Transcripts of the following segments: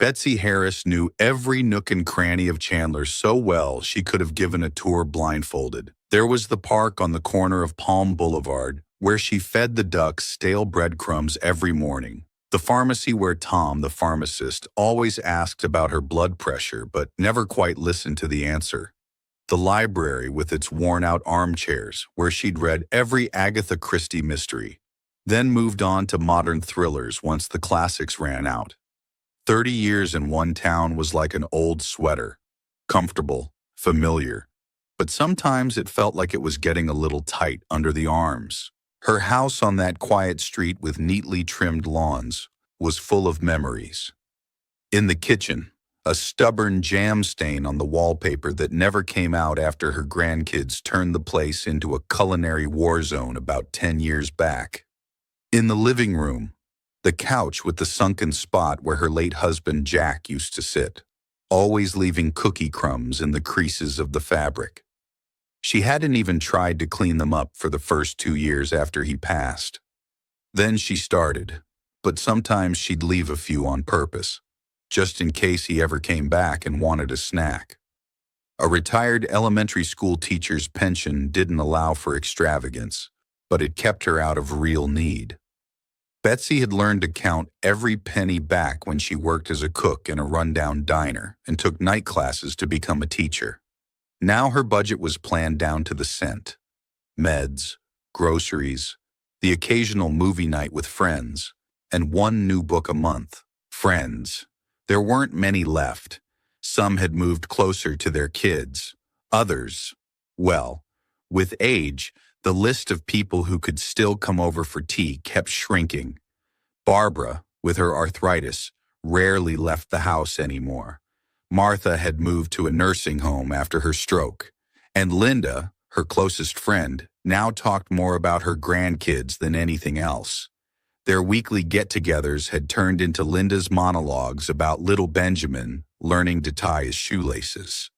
Betsy Harris knew every nook and cranny of Chandler so well she could have given a tour blindfolded. There was the park on the corner of Palm Boulevard, where she fed the ducks stale breadcrumbs every morning. The pharmacy where Tom, the pharmacist, always asked about her blood pressure but never quite listened to the answer. The library with its worn-out armchairs, where she'd read every Agatha Christie mystery, then moved on to modern thrillers once the classics ran out. 30 years in one town was like an old sweater, comfortable, familiar, but sometimes it felt like it was getting a little tight under the arms. Her house on that quiet street with neatly trimmed lawns was full of memories. In the kitchen, a stubborn jam stain on the wallpaper that never came out after her grandkids turned the place into a culinary war zone about 10 years back. In the living room, the couch with the sunken spot where her late husband Jack used to sit, always leaving cookie crumbs in the creases of the fabric. She hadn't even tried to clean them up for the first 2 years after he passed. Then she started, but sometimes she'd leave a few on purpose, just in case he ever came back and wanted a snack. A retired elementary school teacher's pension didn't allow for extravagance, but it kept her out of real need. Betsy had learned to count every penny back when she worked as a cook in a rundown diner and took night classes to become a teacher. Now her budget was planned down to the cent. Meds, groceries, the occasional movie night with friends, and one new book a month. Friends. There weren't many left. Some had moved closer to their kids. Others, well, with age, the list of people who could still come over for tea kept shrinking. Barbara, with her arthritis, rarely left the house anymore. Martha had moved to a nursing home after her stroke. And Linda, her closest friend, now talked more about her grandkids than anything else. Their weekly get-togethers had turned into Linda's monologues about little Benjamin learning to tie his shoelaces.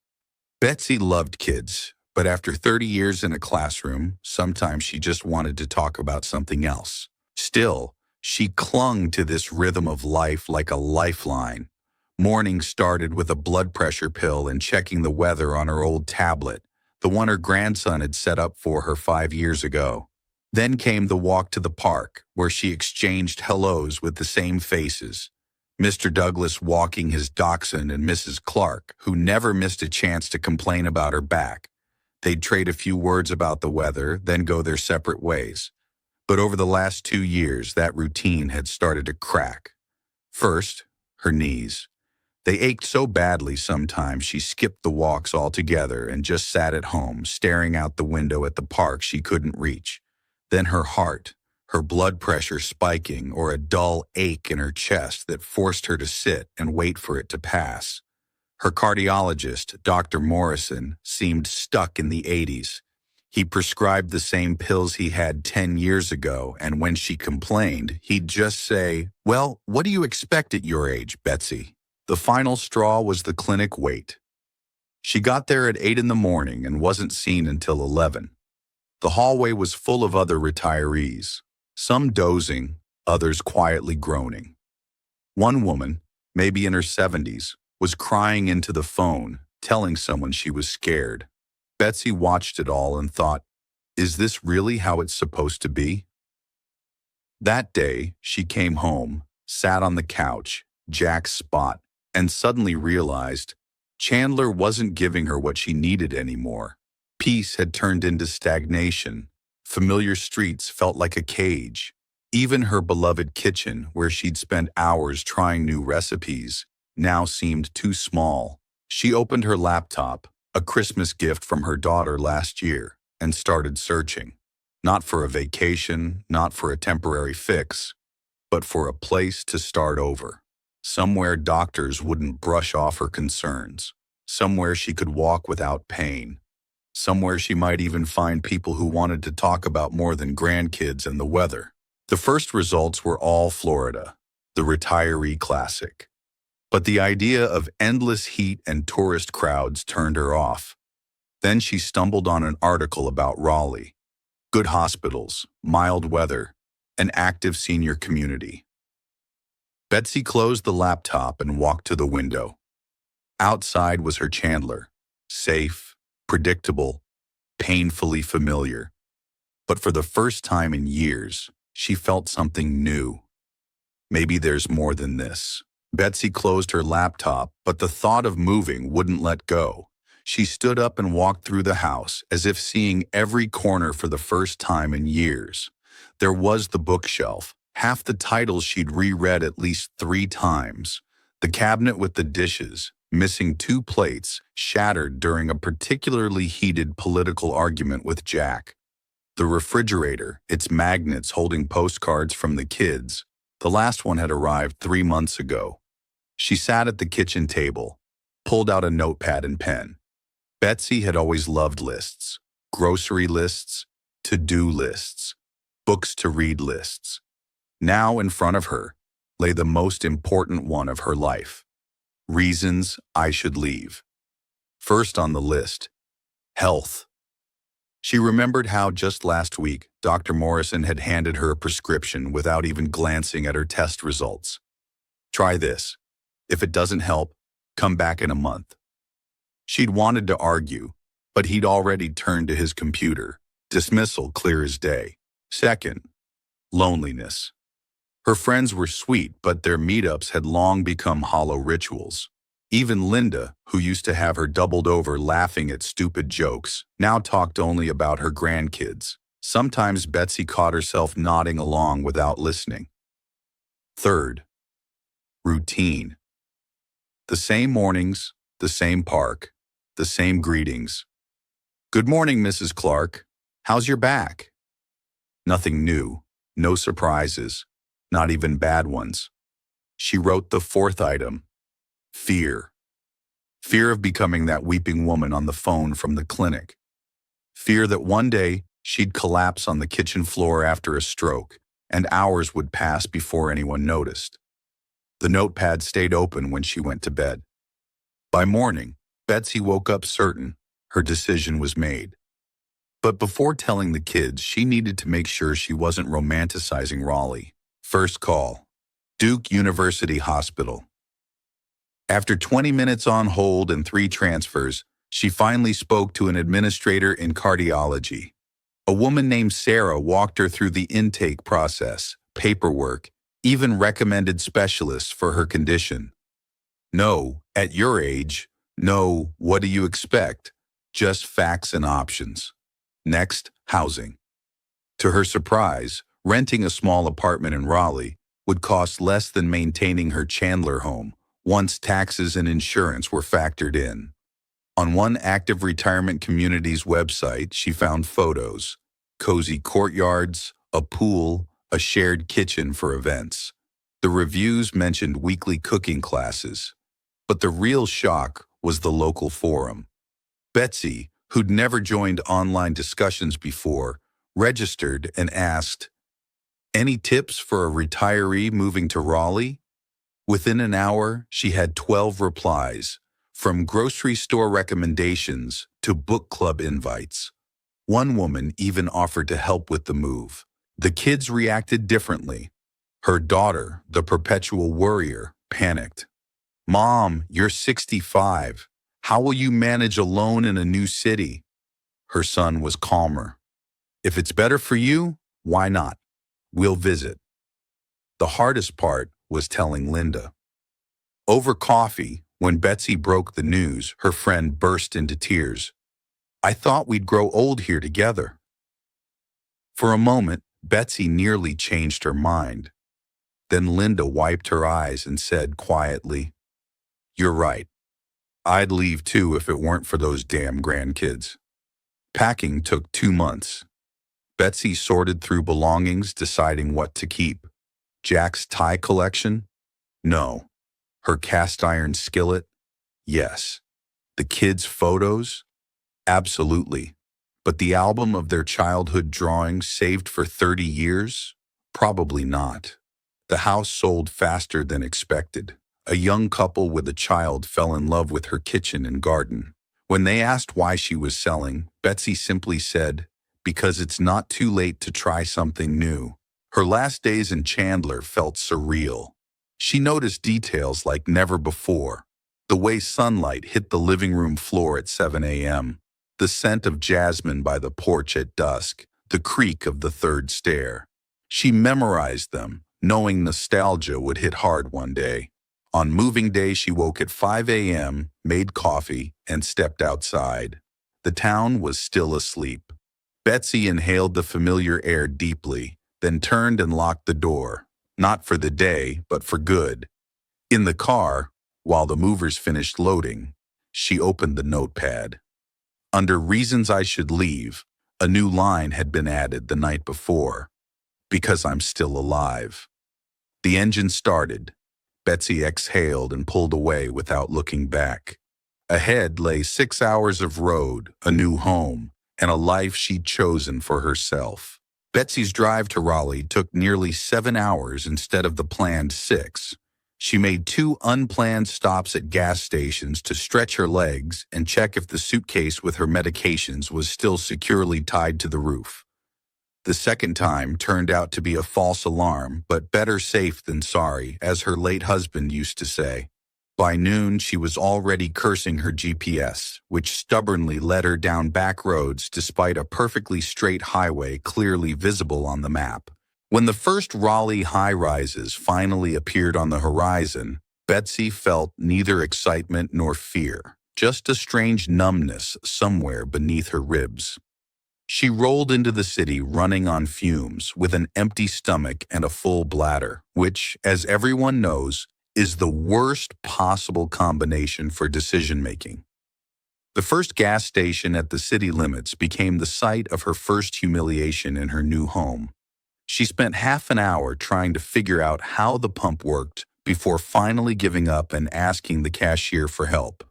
Betsy loved kids, but after 30 years in a classroom, sometimes she just wanted to talk about something else. Still, she clung to this rhythm of life like a lifeline. Mornings started with a blood pressure pill and checking the weather on her old tablet, the one her grandson had set up for her 5 years ago. Then came the walk to the park, where she exchanged hellos with the same faces. Mr. Douglas walking his dachshund and Mrs. Clark, who never missed a chance to complain about her back. They'd trade a few words about the weather, then go their separate ways. But over the last 2 years, that routine had started to crack. First, her knees. They ached so badly sometimes she skipped the walks altogether and just sat at home, staring out the window at the park she couldn't reach. Then her heart, her blood pressure spiking, or a dull ache in her chest that forced her to sit and wait for it to pass. Her cardiologist, Dr. Morrison, seemed stuck in the 80s. He prescribed the same pills he had 10 years ago, and when she complained, he'd just say, "Well, what do you expect at your age, Betsy?" The final straw was the clinic wait. She got there at 8 in the morning and wasn't seen until 11. The hallway was full of other retirees, some dozing, others quietly groaning. One woman, maybe in her 70s, was crying into the phone, telling someone she was scared. Betsy watched it all and thought, is this really how it's supposed to be? That day, she came home, sat on the couch, Jack's spot, and suddenly realized Chandler wasn't giving her what she needed anymore. Peace had turned into stagnation. Familiar streets felt like a cage. Even her beloved kitchen, where she'd spent hours trying new recipes, now seemed too small. She opened her laptop, a Christmas gift from her daughter last year, and started searching. Not for a vacation, not for a temporary fix, but for a place to start over. Somewhere doctors wouldn't brush off her concerns. Somewhere she could walk without pain. Somewhere she might even find people who wanted to talk about more than grandkids and the weather. The first results were all Florida, the retiree classic. But the idea of endless heat and tourist crowds turned her off. Then she stumbled on an article about Raleigh. Good hospitals, mild weather, an active senior community. Betsy closed the laptop and walked to the window. Outside was her Chandler, safe, predictable, painfully familiar. But for the first time in years, she felt something new. Maybe there's more than this. Betsy closed her laptop, but the thought of moving wouldn't let go. She stood up and walked through the house, as if seeing every corner for the first time in years. There was the bookshelf, half the titles she'd reread at least 3 times. The cabinet with the dishes, missing 2 plates, shattered during a particularly heated political argument with Jack. The refrigerator, its magnets holding postcards from the kids. The last one had arrived 3 months ago. She sat at the kitchen table, pulled out a notepad and pen. Betsy had always loved lists, grocery lists, to-do lists, books to read lists. Now in front of her lay the most important one of her life. Reasons I should leave. First on the list, health. She remembered how just last week, Dr. Morrison had handed her a prescription without even glancing at her test results. Try this. If it doesn't help, come back in a month. She'd wanted to argue, but he'd already turned to his computer. Dismissal clear as day. Second, loneliness. Her friends were sweet, but their meetups had long become hollow rituals. Even Linda, who used to have her doubled over laughing at stupid jokes, now talked only about her grandkids. Sometimes Betsy caught herself nodding along without listening. Third, routine. The same mornings, the same park, the same greetings. Good morning, Mrs. Clark. How's your back? Nothing new, no surprises, not even bad ones. She wrote the 4th item, fear. Fear of becoming that weeping woman on the phone from the clinic. Fear that one day she'd collapse on the kitchen floor after a stroke, and hours would pass before anyone noticed. The notepad stayed open when she went to bed. By morning, Betsy woke up certain her decision was made. But before telling the kids, she needed to make sure she wasn't romanticizing Raleigh. First call, Duke University Hospital. After 20 minutes on hold and 3 transfers, she finally spoke to an administrator in cardiology. A woman named Sarah walked her through the intake process, paperwork, even recommended specialists for her condition. No, at your age, no, what do you expect? Just facts and options. Next, housing. To her surprise, renting a small apartment in Raleigh would cost less than maintaining her Chandler home, once taxes and insurance were factored in. On one active retirement community's website, she found photos, cozy courtyards, a pool, a shared kitchen for events. The reviews mentioned weekly cooking classes. But the real shock was the local forum. Betsy, who'd never joined online discussions before, registered and asked, "Any tips for a retiree moving to Raleigh?" Within an hour, she had 12 replies, from grocery store recommendations to book club invites. One woman even offered to help with the move. The kids reacted differently. Her daughter, the perpetual worrier, panicked. "Mom, you're 65. How will you manage alone in a new city?" Her son was calmer. "If it's better for you, why not? We'll visit." The hardest part was telling Linda. Over coffee, when Betsy broke the news, her friend burst into tears. "I thought we'd grow old here together." For a moment, Betsy nearly changed her mind. Then Linda wiped her eyes and said quietly, "You're right. I'd leave too if it weren't for those damn grandkids." Packing took 2 months. Betsy sorted through belongings, deciding what to keep. Jack's tie collection? No. Her cast iron skillet? Yes. The kids' photos? Absolutely. But the album of their childhood drawings saved for 30 years? Probably not. The house sold faster than expected. A young couple with a child fell in love with her kitchen and garden. When they asked why she was selling, Betsy simply said, "Because it's not too late to try something new." Her last days in Chandler felt surreal. She noticed details like never before. The way sunlight hit the living room floor at 7 a.m., the scent of jasmine by the porch at dusk, the creak of the third stair. She memorized them, knowing nostalgia would hit hard one day. On moving day, she woke at 5 a.m., made coffee, and stepped outside. The town was still asleep. Betsy inhaled the familiar air deeply, then turned and locked the door, not for the day, but for good. In the car, while the movers finished loading, she opened the notepad. Under reasons I should leave, a new line had been added the night before. Because I'm still alive. The engine started. Betsy exhaled and pulled away without looking back. Ahead lay 6 hours of road, a new home, and a life she'd chosen for herself. Betsy's drive to Raleigh took nearly 7 hours instead of the planned 6. She made 2 unplanned stops at gas stations to stretch her legs and check if the suitcase with her medications was still securely tied to the roof. The second time turned out to be a false alarm, but better safe than sorry, as her late husband used to say. By noon, she was already cursing her GPS, which stubbornly led her down back roads despite a perfectly straight highway clearly visible on the map. When the first Raleigh high-rises finally appeared on the horizon, Betsy felt neither excitement nor fear, just a strange numbness somewhere beneath her ribs. She rolled into the city running on fumes with an empty stomach and a full bladder, which, as everyone knows, is the worst possible combination for decision-making. The first gas station at the city limits became the site of her first humiliation in her new home. She spent half an hour trying to figure out how the pump worked before finally giving up and asking the cashier for help.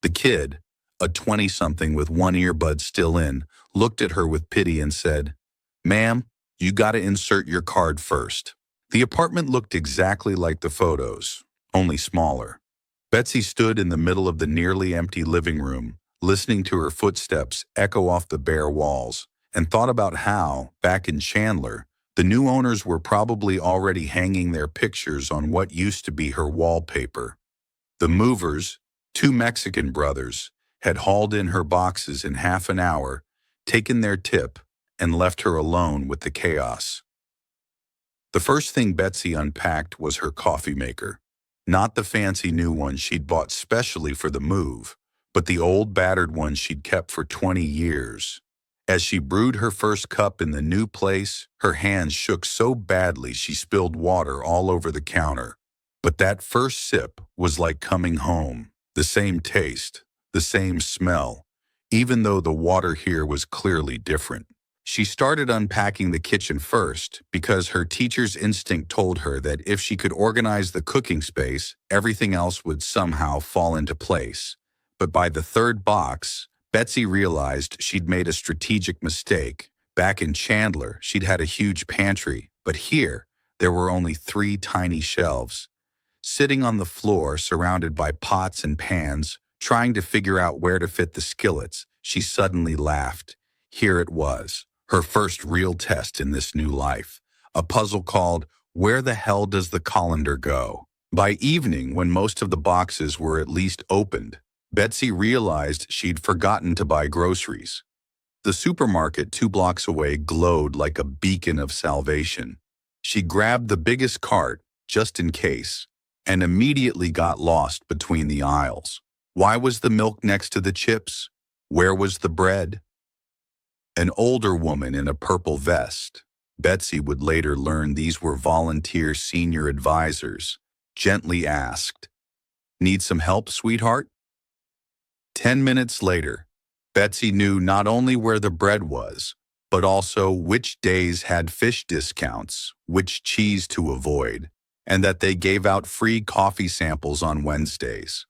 The kid, a 20-something with one earbud still in, looked at her with pity and said, "Ma'am, you gotta insert your card first." The apartment looked exactly like the photos, only smaller. Betsy stood in the middle of the nearly empty living room, listening to her footsteps echo off the bare walls, and thought about how, back in Chandler, the new owners were probably already hanging their pictures on what used to be her wallpaper. The movers, 2 Mexican brothers, had hauled in her boxes in half an hour, taken their tip, and left her alone with the chaos. The first thing Betsy unpacked was her coffee maker. Not the fancy new one she'd bought specially for the move, but the old battered one she'd kept for 20 years. As she brewed her first cup in the new place, her hands shook so badly she spilled water all over the counter. But that first sip was like coming home. The same taste, the same smell, even though the water here was clearly different. She started unpacking the kitchen first because her teacher's instinct told her that if she could organize the cooking space, everything else would somehow fall into place. But by the third box, Betsy realized she'd made a strategic mistake. Back in Chandler, she'd had a huge pantry, but here, there were only 3 tiny shelves. Sitting on the floor, surrounded by pots and pans, trying to figure out where to fit the skillets, she suddenly laughed. Here it was, her first real test in this new life, a puzzle called, "Where the hell does the colander go?" By evening, when most of the boxes were at least opened, Betsy realized she'd forgotten to buy groceries. The supermarket 2 blocks away glowed like a beacon of salvation. She grabbed the biggest cart, just in case, and immediately got lost between the aisles. Why was the milk next to the chips? Where was the bread? An older woman in a purple vest, Betsy would later learn these were volunteer senior advisors, gently asked, "Need some help, sweetheart?" 10 minutes later, Betsy knew not only where the bread was, but also which days had fish discounts, which cheese to avoid, and that they gave out free coffee samples on Wednesdays.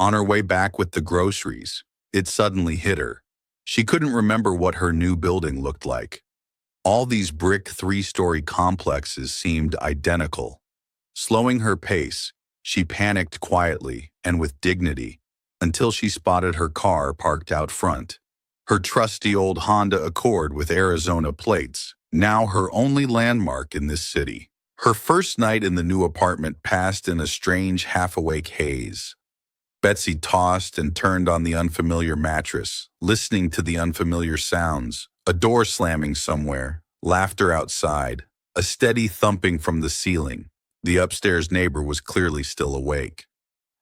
On her way back with the groceries, it suddenly hit her. She couldn't remember what her new building looked like. All these brick 3-story complexes seemed identical. Slowing her pace, she panicked quietly and with dignity until she spotted her car parked out front. Her trusty old Honda Accord with Arizona plates, now her only landmark in this city. Her first night in the new apartment passed in a strange half-awake haze. Betsy tossed and turned on the unfamiliar mattress, listening to the unfamiliar sounds, a door slamming somewhere, laughter outside, a steady thumping from the ceiling. The upstairs neighbor was clearly still awake.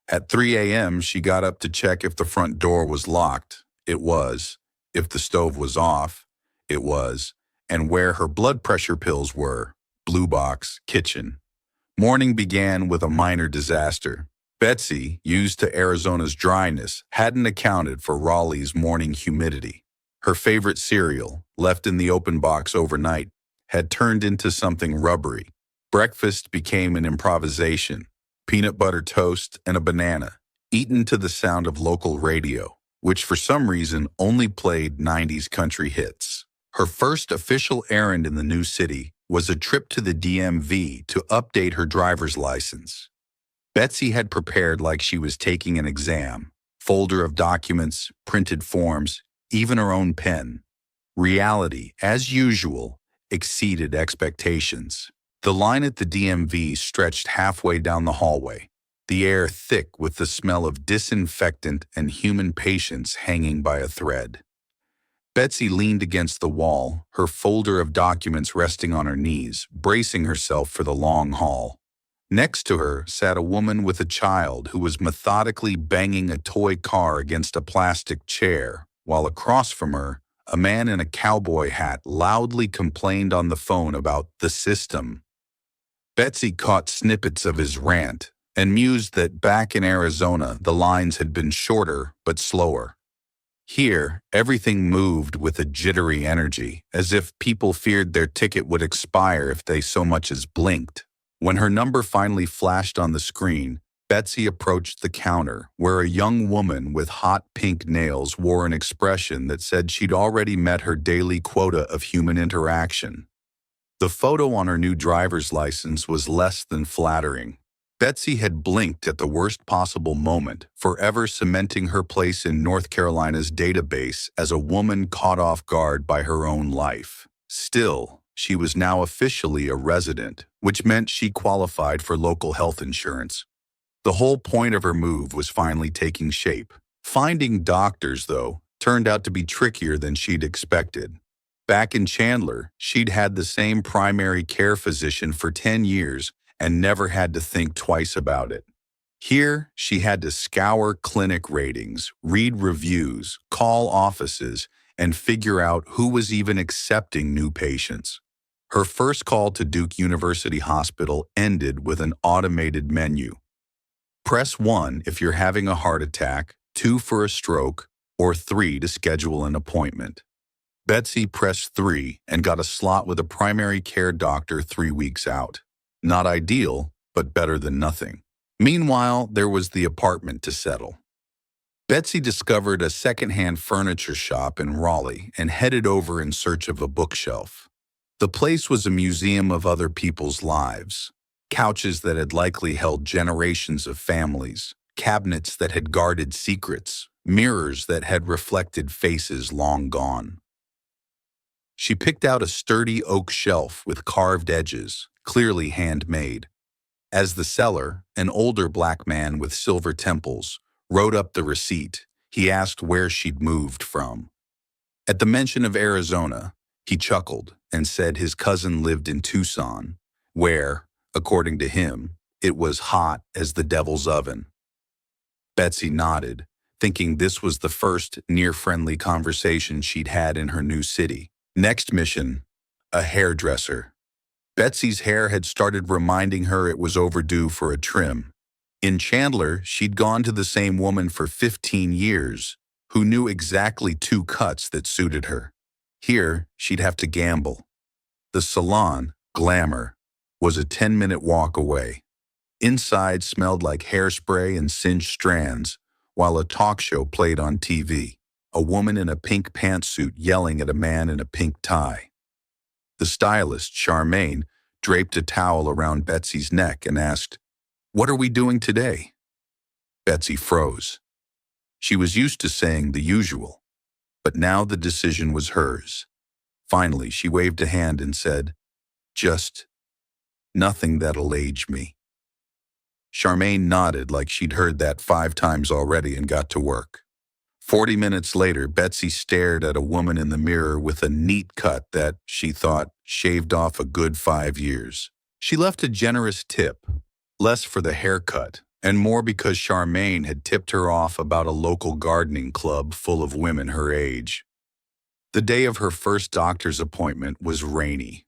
At 3 a.m., she got up to check if the front door was locked. It was. If the stove was off. It was. And where her blood pressure pills were. Blue box, kitchen. Morning began with a minor disaster. Betsy, used to Arizona's dryness, hadn't accounted for Raleigh's morning humidity. Her favorite cereal, left in the open box overnight, had turned into something rubbery. Breakfast became an improvisation. Peanut butter toast and a banana, eaten to the sound of local radio, which for some reason only played 90s country hits. Her first official errand in the new city was a trip to the DMV to update her driver's license. Betsy had prepared like she was taking an exam, folder of documents, printed forms, even her own pen. Reality, as usual, exceeded expectations. The line at the DMV stretched halfway down the hallway, the air thick with the smell of disinfectant and human patience hanging by a thread. Betsy leaned against the wall, her folder of documents resting on her knees, bracing herself for the long haul. Next to her sat a woman with a child who was methodically banging a toy car against a plastic chair, while across from her, a man in a cowboy hat loudly complained on the phone about the system. Betsy caught snippets of his rant and mused that back in Arizona, the lines had been shorter but slower. Here, everything moved with a jittery energy, as if people feared their ticket would expire if they so much as blinked. When her number finally flashed on the screen, Betsy approached the counter, where a young woman with hot pink nails wore an expression that said she'd already met her daily quota of human interaction. The photo on her new driver's license was less than flattering. Betsy had blinked at the worst possible moment, forever cementing her place in North Carolina's database as a woman caught off guard by her own life. Still, she was now officially a resident, which meant she qualified for local health insurance. The whole point of her move was finally taking shape. Finding doctors, though, turned out to be trickier than she'd expected. Back in Chandler, she'd had the same primary care physician for 10 years and never had to think twice about it. Here, she had to scour clinic ratings, read reviews, call offices, and figure out who was even accepting new patients. Her first call to Duke University Hospital ended with an automated menu. Press 1 if you're having a heart attack, 2 for a stroke, or 3 to schedule an appointment. Betsy pressed 3 and got a slot with a primary care doctor 3 weeks out. Not ideal, but better than nothing. Meanwhile, there was the apartment to settle. Betsy discovered a secondhand furniture shop in Raleigh and headed over in search of a bookshelf. The place was a museum of other people's lives. Couches that had likely held generations of families, cabinets that had guarded secrets, mirrors that had reflected faces long gone. She picked out a sturdy oak shelf with carved edges, clearly handmade. As the seller, an older black man with silver temples, wrote up the receipt, he asked where she'd moved from. At the mention of Arizona, he chuckled and said his cousin lived in Tucson, where, according to him, it was hot as the devil's oven. Betsy nodded, thinking this was the first near-friendly conversation she'd had in her new city. Next mission, a hairdresser. Betsy's hair had started reminding her it was overdue for a trim. In Chandler, she'd gone to the same woman for 15 years, who knew exactly 2 cuts that suited her. Here, she'd have to gamble. The salon, Glamour, was a 10-minute walk away. Inside smelled like hairspray and singed strands, while a talk show played on TV. A woman in a pink pantsuit yelling at a man in a pink tie. The stylist, Charmaine, draped a towel around Betsy's neck and asked, "What are we doing today?" Betsy froze. She was used to saying the usual, but now the decision was hers. Finally, she waved a hand and said, "Just Nothing that'll age me. Charmaine nodded like she'd heard that 5 times already and got to work. 40 minutes later, Betsy stared at a woman in the mirror with a neat cut that, she thought, shaved off a good 5 years. She left a generous tip, less for the haircut, and more because Charmaine had tipped her off about a local gardening club full of women her age. The day of her first doctor's appointment was rainy.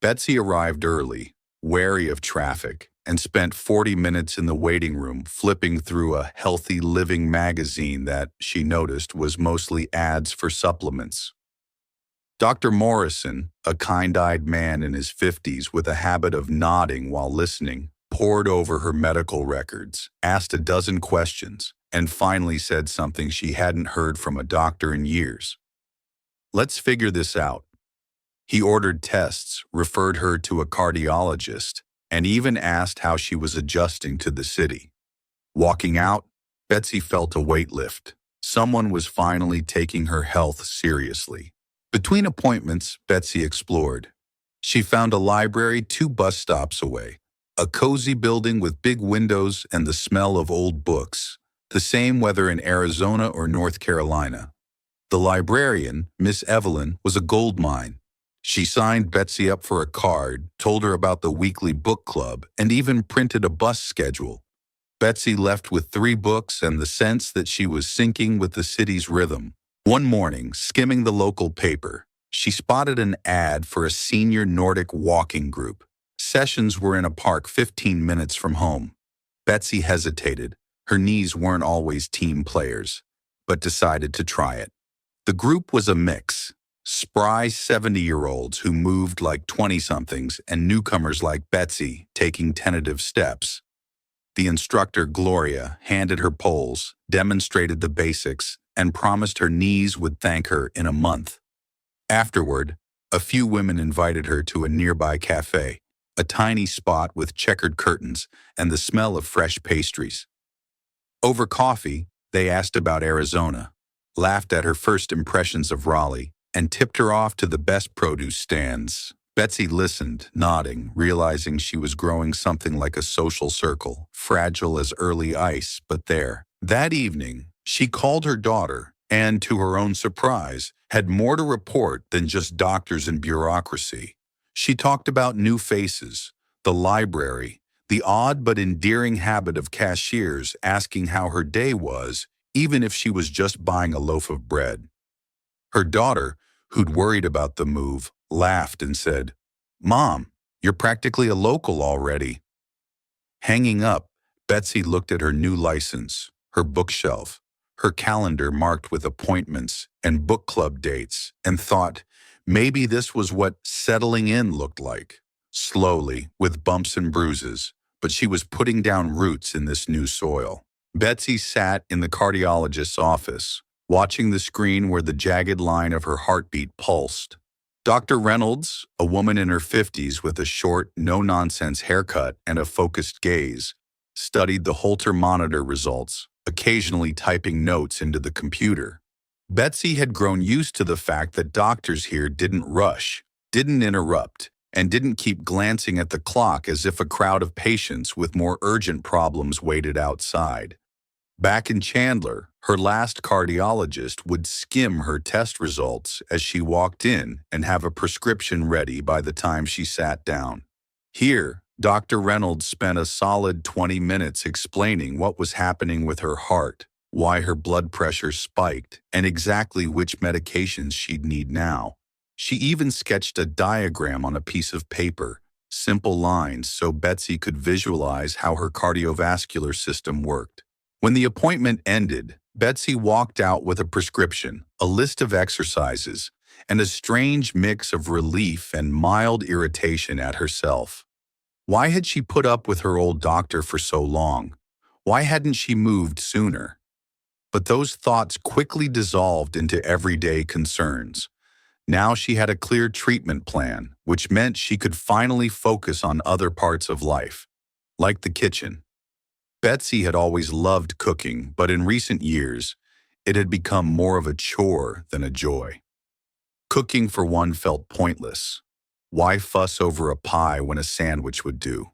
Betsy arrived early, wary of traffic, and spent 40 minutes in the waiting room flipping through a healthy living magazine that, she noticed, was mostly ads for supplements. Dr. Morrison, a kind-eyed man in his 50s with a habit of nodding while listening, pored over her medical records, asked a dozen questions, and finally said something she hadn't heard from a doctor in years. "Let's figure this out." He ordered tests, referred her to a cardiologist, and even asked how she was adjusting to the city. Walking out, Betsy felt a weight lift. Someone was finally taking her health seriously. Between appointments, Betsy explored. She found a library 2 bus stops away, a cozy building with big windows and the smell of old books, the same whether in Arizona or North Carolina. The librarian, Miss Evelyn, was a gold mine. She signed Betsy up for a card, told her about the weekly book club, and even printed a bus schedule. Betsy left with 3 books and the sense that she was syncing with the city's rhythm. One morning, skimming the local paper, she spotted an ad for a senior Nordic walking group. Sessions were in a park 15 minutes from home. Betsy hesitated. Her knees weren't always team players, but decided to try it. The group was a mix. Spry 70-year-olds who moved like 20-somethings and newcomers like Betsy taking tentative steps. The instructor, Gloria, handed her poles, demonstrated the basics, and promised her knees would thank her in a month. Afterward, a few women invited her to a nearby cafe, a tiny spot with checkered curtains and the smell of fresh pastries. Over coffee, they asked about Arizona, laughed at her first impressions of Raleigh, and tipped her off to the best produce stands. Betsy listened, nodding, realizing she was growing something like a social circle, fragile as early ice, but there. That evening, she called her daughter and, to her own surprise, had more to report than just doctors and bureaucracy. She talked about new faces, the library, the odd but endearing habit of cashiers asking how her day was, even if she was just buying a loaf of bread. Her daughter, who'd worried about the move, laughed and said, "Mom, you're practically a local already." Hanging up, Betsy looked at her new license, her bookshelf, her calendar marked with appointments and book club dates, and thought, maybe this was what settling in looked like. Slowly, with bumps and bruises, but she was putting down roots in this new soil. Betsy sat in the cardiologist's office, watching the screen where the jagged line of her heartbeat pulsed. Dr. Reynolds, a woman in her 50s with a short, no-nonsense haircut and a focused gaze, studied the Holter monitor results, occasionally typing notes into the computer. Betsy had grown used to the fact that doctors here didn't rush, didn't interrupt, and didn't keep glancing at the clock as if a crowd of patients with more urgent problems waited outside. Back in Chandler, her last cardiologist would skim her test results as she walked in and have a prescription ready by the time she sat down. Here, Dr. Reynolds spent a solid 20 minutes explaining what was happening with her heart, why her blood pressure spiked, and exactly which medications she'd need now. She even sketched a diagram on a piece of paper, simple lines so Betsy could visualize how her cardiovascular system worked. When the appointment ended, Betsy walked out with a prescription, a list of exercises, and a strange mix of relief and mild irritation at herself. Why had she put up with her old doctor for so long? Why hadn't she moved sooner? But those thoughts quickly dissolved into everyday concerns. Now she had a clear treatment plan, which meant she could finally focus on other parts of life, like the kitchen. Betsy had always loved cooking, but in recent years, it had become more of a chore than a joy. Cooking for one felt pointless. Why fuss over a pie when a sandwich would do?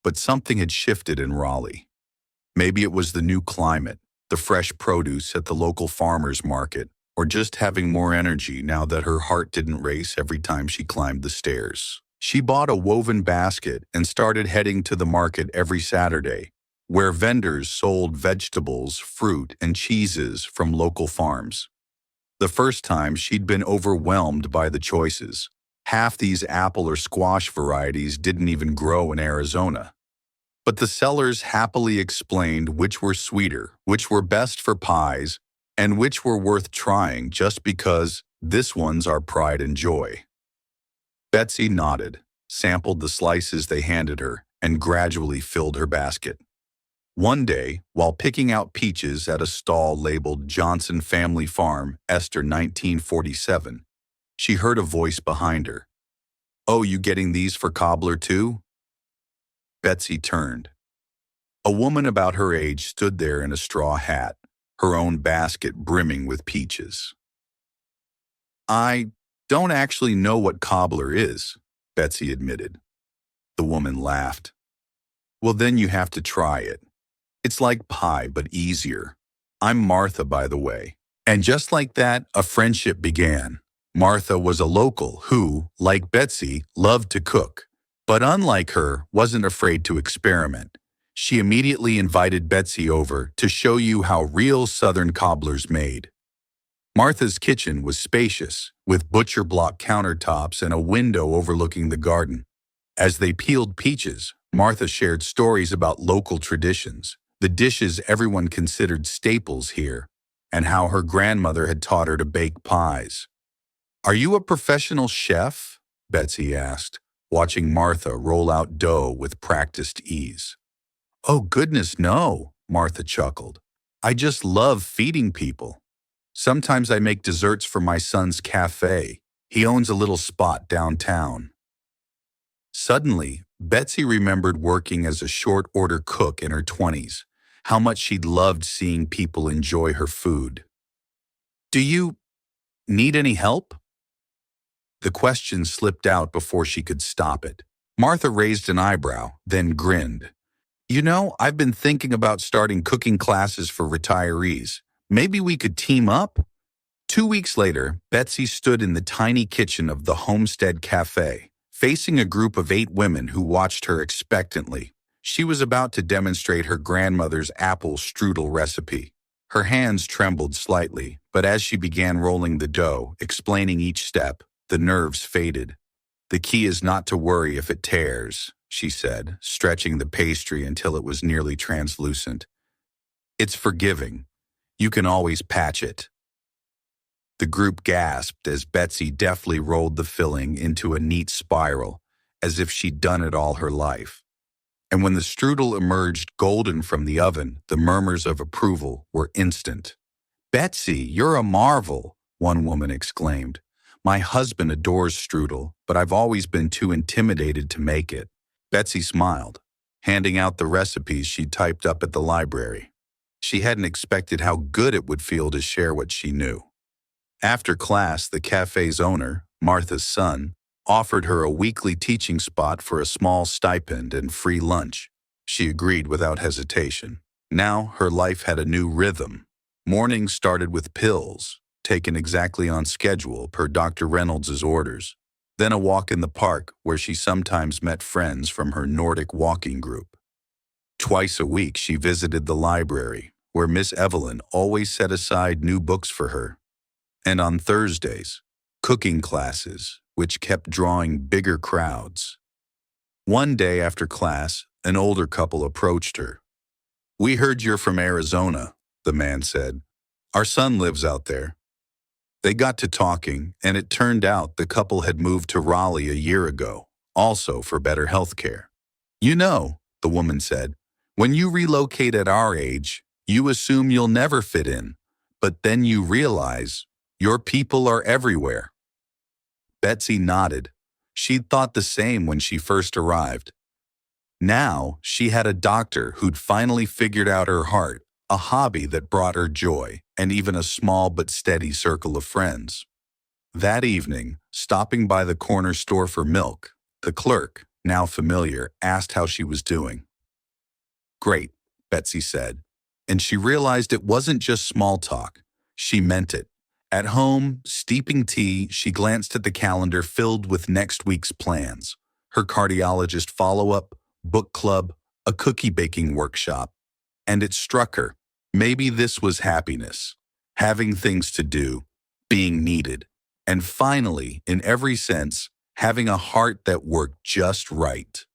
But something had shifted in Raleigh. Maybe it was the new climate, the fresh produce at the local farmer's market, or just having more energy now that her heart didn't race every time she climbed the stairs. She bought a woven basket and started heading to the market every Saturday, where vendors sold vegetables, fruit, and cheeses from local farms. The first time, she'd been overwhelmed by the choices. Half these apple or squash varieties didn't even grow in Arizona. But the sellers happily explained which were sweeter, which were best for pies, and which were worth trying just because this one's our pride and joy. Betsy nodded, sampled the slices they handed her, and gradually filled her basket. One day, while picking out peaches at a stall labeled Johnson Family Farm, Esther 1947, she heard a voice behind her. "Oh, you getting these for cobbler too?" Betsy turned. A woman about her age stood there in a straw hat, her own basket brimming with peaches. "I don't actually know what cobbler is," Betsy admitted. The woman laughed. "Well, then you have to try it. It's like pie, but easier. I'm Martha, by the way." And just like that, a friendship began. Martha was a local who, like Betsy, loved to cook, but unlike her, wasn't afraid to experiment. She immediately invited Betsy over to show you how real Southern cobblers made. Martha's kitchen was spacious, with butcher block countertops and a window overlooking the garden. As they peeled peaches, Martha shared stories about local traditions, the dishes everyone considered staples here, and how her grandmother had taught her to bake pies. "Are you a professional chef?" Betsy asked, watching Martha roll out dough with practiced ease. "Oh, goodness, no," Martha chuckled. "I just love feeding people. Sometimes I make desserts for my son's cafe. He owns a little spot downtown." Suddenly, Betsy remembered working as a short-order cook in her 20s, how much she'd loved seeing people enjoy her food. "Do you need any help?" The question slipped out before she could stop it. Martha raised an eyebrow, then grinned. "You know, I've been thinking about starting cooking classes for retirees. Maybe we could team up?" 2 weeks later, Betsy stood in the tiny kitchen of the Homestead Cafe, facing a group of 8 women who watched her expectantly. She was about to demonstrate her grandmother's apple strudel recipe. Her hands trembled slightly, but as she began rolling the dough, explaining each step, the nerves faded. "The key is not to worry if it tears," she said, stretching the pastry until it was nearly translucent. "It's forgiving. You can always patch it." The group gasped as Betsy deftly rolled the filling into a neat spiral, as if she'd done it all her life. And when the strudel emerged golden from the oven, the murmurs of approval were instant. "Betsy, you're a marvel," one woman exclaimed. "My husband adores strudel, but I've always been too intimidated to make it." Betsy smiled, handing out the recipes she'd typed up at the library. She hadn't expected how good it would feel to share what she knew. After class, the cafe's owner, Martha's son, offered her a weekly teaching spot for a small stipend and free lunch. She agreed without hesitation. Now her life had a new rhythm. Mornings started with pills, taken exactly on schedule per Dr. Reynolds' orders. Then a walk in the park where she sometimes met friends from her Nordic walking group. Twice a week she visited the library, where Miss Evelyn always set aside new books for her. And on Thursdays, cooking classes, which kept drawing bigger crowds. One day after class, an older couple approached her. "We heard you're from Arizona," the man said. "Our son lives out there." They got to talking, and it turned out the couple had moved to Raleigh a year ago, also for better health care. "You know," the woman said, "when you relocate at our age, you assume you'll never fit in, but then you realize your people are everywhere." Betsy nodded. She'd thought the same when she first arrived. Now, she had a doctor who'd finally figured out her heart, a hobby that brought her joy, and even a small but steady circle of friends. That evening, stopping by the corner store for milk, the clerk, now familiar, asked how she was doing. Great, Betsy said, and she realized it wasn't just small talk. She meant it. At home, steeping tea, she glanced at the calendar filled with next week's plans. Her cardiologist follow-up, book club, a cookie baking workshop. And it struck her. Maybe this was happiness. Having things to do, being needed. And finally, in every sense, having a heart that worked just right.